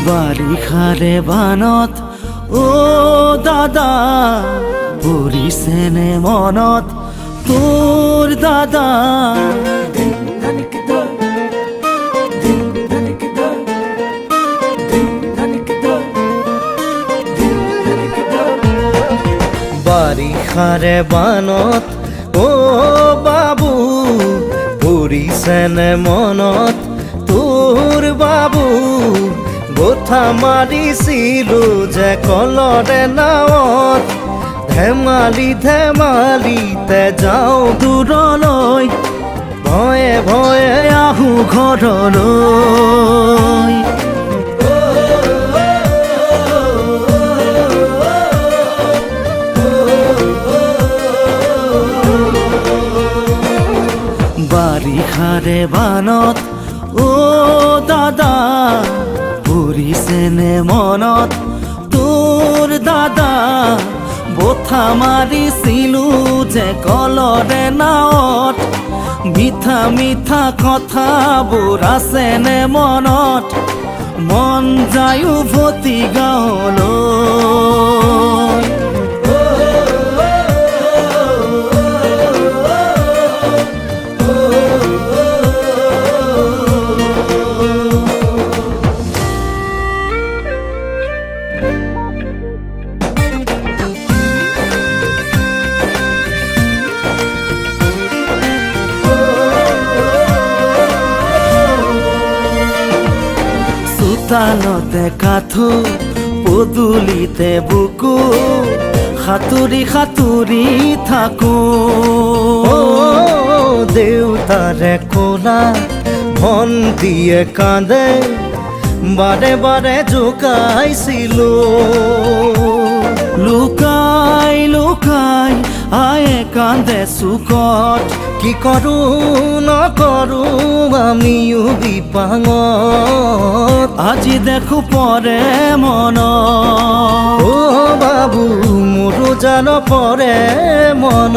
বাৰিষাৰে বানত অ দাদা পৰিছেনে মনত তোৰ দাদা বাৰিষাৰে বানত অ বাবু পৰিছেনে মনত তোৰ বাবু গোঠা মাৰিছিলো যে কলৰে নাৱত ধেমালিতে যাওঁ দূৰলৈ ভয়ে ভয়ে আহোঁ ঘৰলৈ বাৰিষাৰে বানত অ দাদা পৰিছেনে মনত তোৰ দাদা বঠা মাৰিছিলো যে কলৰে নাৱত মিঠা মিঠা কথাবোৰ আছেনে মনত মন যায় উভতি গাঁৱলৈ চোতালতে কাঠো পদূলিতে বুকু সাঁতুৰি সাঁতুৰি থাকো দেউতাৰে কোলা ভণ্টিয়ে কান্দে বাৰে বাৰে জোকাইছিলো লুকাই লুকাই আয়ে কান্দে চুকত কি কৰো নকৰো আমিও বিপাঙত আজি দেখো পৰে মন অ বাবু মোৰো জান পৰে মন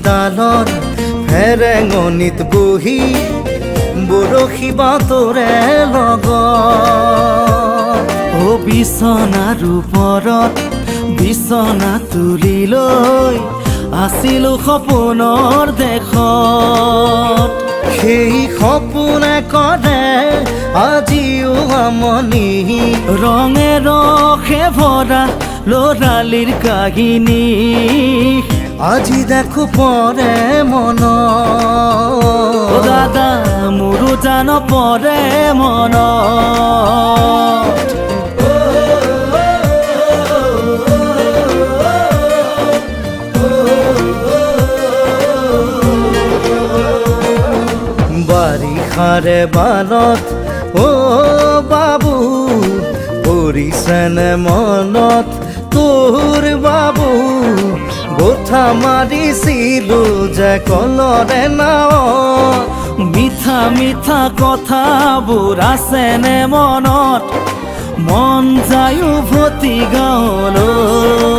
দালত ফেৰেঙনিত বহি বৰশী বাতৰে লগত অ বিছনাৰ ওপৰত বিছনা তুলি লৈ আছিলো সপোনৰ দেশত সেই সপোনে কৰে আজিও আমনি ৰঙে ৰসে ভৰা ল'ৰালিৰ কাহিনী আজি দেখো পৰে মন দাদা মোৰো জান পৰে মন বাৰিষাৰে বানত অ বাবু পৰিছেনে মনত তোৰ বাবু গোঠা মাৰিছিলো যে কলৰে নাৱত মিঠা মিঠা কথাবোৰ আছেনে মনত মন যায় উভতি গাঁৱলৈ